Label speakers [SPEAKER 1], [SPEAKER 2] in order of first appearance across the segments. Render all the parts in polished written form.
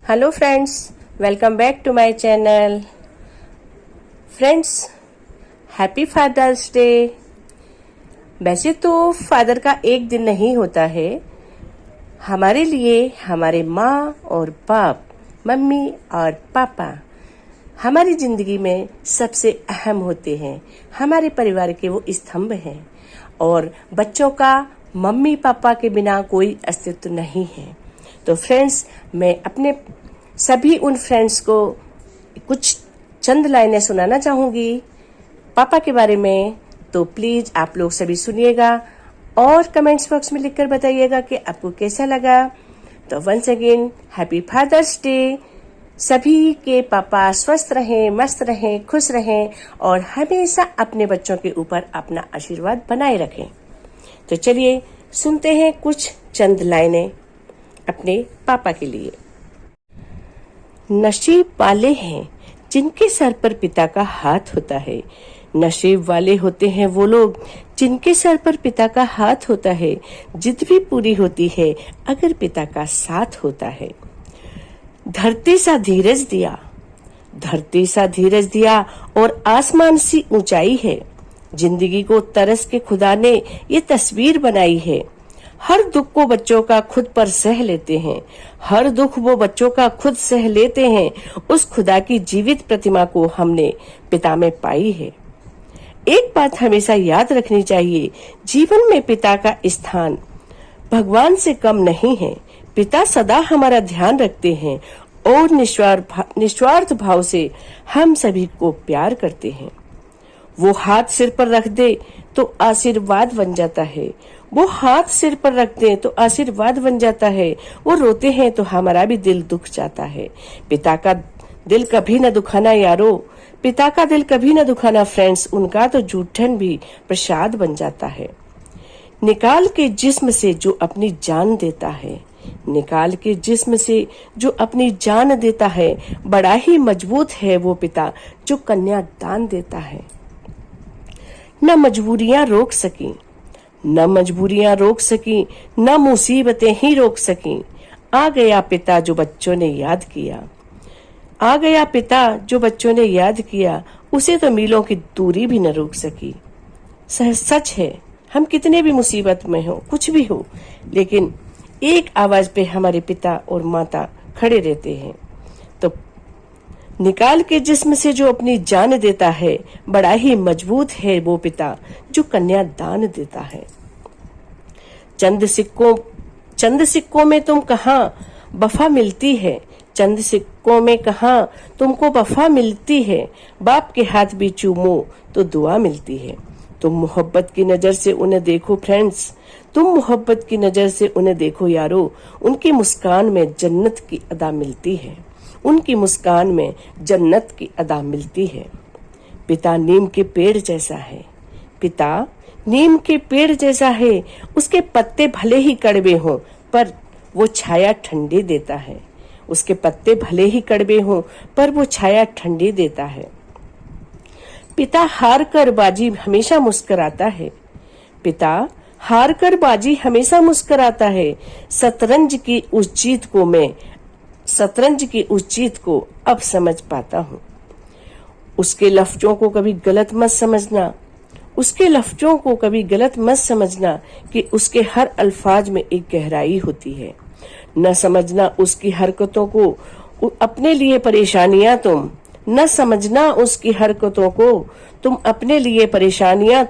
[SPEAKER 1] Hello friends, welcome back to my channel. Friends, happy father's day. वैसे तो father का एक दिन नहीं होता है। हमारे लिए हमारे माँ और बाप, मम्मी और पापा हमारी जिंदगी में सबसे अहम होते हैं। हमारे परिवार के वो स्तंभ हैं और बच्चों का मम्मी पापा के बिना कोई अस्तित्व नहीं है। तो फ्रेंड्स, मैं अपने सभी उन फ्रेंड्स को कुछ चंद लाइनें सुनाना चाहूंगी पापा के बारे में। तो प्लीज आप लोग सभी सुनिएगा और कमेंट्स बॉक्स में लिखकर बताइएगा कि आपको कैसा लगा। तो once again happy father's day. सभी के पापा स्वस्थ रहें, मस्त रहें, खुश रहें और हमेशा अपने बच्चों के ऊपर अपना आशीर्वाद बनाए रखें। तो चलिए सुनते हैं कुछ चंद लाइनें अपने पापा के लिए। नसीब वाले हैं जिनके सर पर पिता का हाथ होता है। नसीब वाले होते हैं वो लोग जिनके सर पर पिता का हाथ होता है। जिद भी पूरी होती है अगर पिता का साथ होता है। धरती सा धीरज दिया, धरती सा धीरज दिया और आसमान सी ऊंचाई है। जिंदगी को तरस के खुदा ने ये तस्वीर बनाई है। हर दुख को बच्चों का खुद पर सह लेते हैं। हर दुख वो बच्चों का खुद सह लेते हैं। उस खुदा की जीवित प्रतिमा को हमने पिता में पाई है। एक बात हमेशा याद रखनी चाहिए, जीवन में पिता का स्थान भगवान से कम नहीं है। पिता सदा हमारा ध्यान रखते हैं और निस्वार्थ भाव से हम सभी को प्यार करते हैं। वो हाथ सिर पर रख दे तो आशीर्वाद बन जाता है। वो हाथ सिर पर रख दे तो आशीर्वाद बन जाता है। वो रोते हैं तो हमारा भी दिल दुख जाता है। पिता का दिल कभी न दुखाना यारो, पिता का दिल कभी न दुखाना फ्रेंड्स। उनका तो जूठन भी प्रसाद बन जाता है। निकाल के जिस्म से जो अपनी जान देता है, निकाल के जिस्म से जो अपनी जान देता है। बड़ा ही मजबूत है वो पिता जो कन्या दान देता है। न मजबूरियां रोक सकी, न मजबूरियां रोक सकी, न मुसीबतें ही रोक सकी। आ गया पिता जो बच्चों ने याद किया, आ गया पिता जो बच्चों ने याद किया। उसे तो मीलों की दूरी भी न रोक सकी। सच है, हम कितने भी मुसीबत में हो, कुछ भी हो, लेकिन एक आवाज पे हमारे पिता और माता खड़े रहते हैं। तो निकाल के जिस्म से जो अपनी जान देता है, बड़ा ही मजबूत है वो पिता जो कन्या दान देता है। चंद सिक्कों में तुम कहाँ वफा मिलती है, चंद सिक्कों में कहाँ तुमको वफा मिलती है। बाप के हाथ भी चूमो तो दुआ मिलती है। तुम मोहब्बत की नजर से उन्हें देखो फ्रेंड्स, तुम मोहब्बत की नजर से उन्हें देखो यारो। उनकी मुस्कान में जन्नत की अदा मिलती है, उनकी मुस्कान में जन्नत की अदा मिलती है। पिता नीम के पेड़ जैसा है, पिता नीम के पेड़ जैसा है। उसके पत्ते भले ही कड़वे हों पर वो छाया ठंडी देता है। उसके पत्ते भले ही कड़वे हों पर वो छाया ठंडी देता है। पिता हार कर बाजी हमेशा मुस्कुराता है, पिता हार कर बाजी हमेशा मुस्कुराता है। शतरंज की उस जीत को अब समझ पाता हूँ। उसके लफ्जों को कभी गलत मत समझना, उसके लफ्जों को कभी गलत मत समझना कि उसके हर अल्फाज में एक गहराई होती है। न समझना उसकी हरकतों को अपने लिए परेशानियां तुम, न समझना उसकी हरकतों को तुम अपने लिए परेशानियां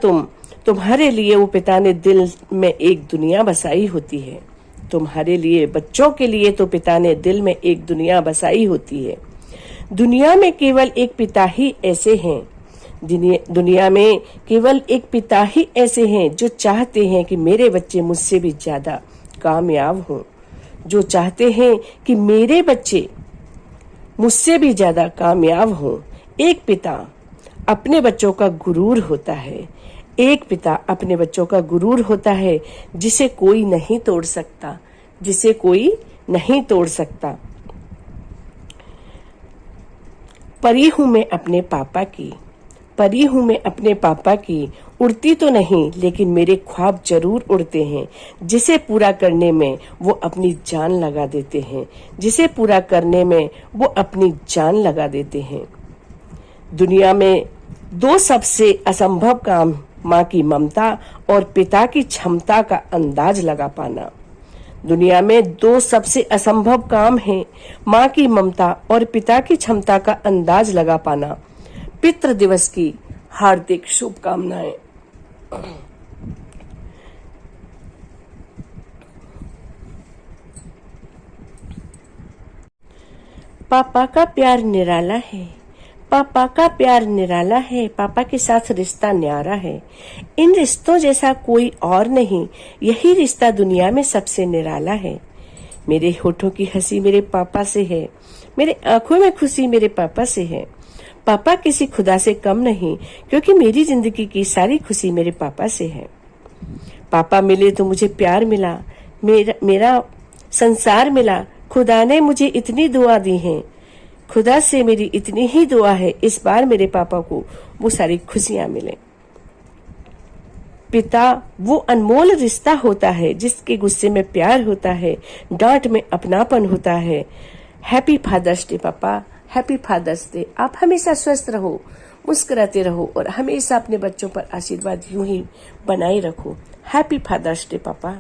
[SPEAKER 1] तुम्हारे लिए वो पिता ने दिल में एक दुनिया बसाई होती है। तुम्हारे लिए, बच्चों के लिए तो पिता ने दिल में एक दुनिया बसाई होती है। दुनिया में केवल एक पिता ही ऐसे हैं, दुनिया में केवल एक पिता ही ऐसे हैं जो चाहते हैं कि मेरे बच्चे मुझसे भी ज्यादा कामयाब हों, जो चाहते हैं कि मेरे बच्चे मुझसे भी ज्यादा कामयाब हों। एक पिता अपने बच्चों का गुरूर होता है, एक पिता अपने बच्चों का गुरूर होता है जिसे कोई नहीं तोड़ सकता, जिसे कोई नहीं तोड़ सकता। परी हूं मैं अपने पापा की, परी हूँ मैं अपने पापा की, उड़ती तो नहीं लेकिन मेरे ख्वाब जरूर उड़ते हैं। जिसे पूरा करने में वो अपनी जान लगा देते हैं, जिसे पूरा करने में वो अपनी जान लगा देते हैं। दुनिया में दो सबसे असंभव काम, माँ की ममता और पिता की क्षमता का अंदाज लगा पाना। दुनिया में दो सबसे असंभव काम हैं, माँ की ममता और पिता की क्षमता का अंदाज लगा पाना। पितृ दिवस की हार्दिक शुभकामनाएं। पापा का प्यार निराला है, पापा का प्यार निराला है, पापा के साथ रिश्ता न्यारा है। इन रिश्तों जैसा कोई और नहीं, यही रिश्ता दुनिया में सबसे निराला है। मेरे होठों की हंसी मेरे पापा से है, मेरे आंखों में खुशी मेरे पापा से है। पापा किसी खुदा से कम नहीं, क्योंकि मेरी जिंदगी की सारी खुशी मेरे पापा से है। पापा मिले तो मुझे प्यार मिला, मेरा संसार मिला। खुदा ने मुझे इतनी दुआ दी है, खुदा से मेरी इतनी ही दुआ है, इस बार मेरे पापा को वो सारी खुशियां मिले। पिता वो अनमोल रिश्ता होता है जिसके गुस्से में प्यार होता है, डांट में अपनापन होता है। हैप्पी फादर्स डे पापा, हैप्पी फादर्स डे। आप हमेशा स्वस्थ रहो, मुस्कुराते रहो और हमेशा अपने बच्चों पर आशीर्वाद यूं ही बनाए रखो। हैप्पी फादर्स डे पापा।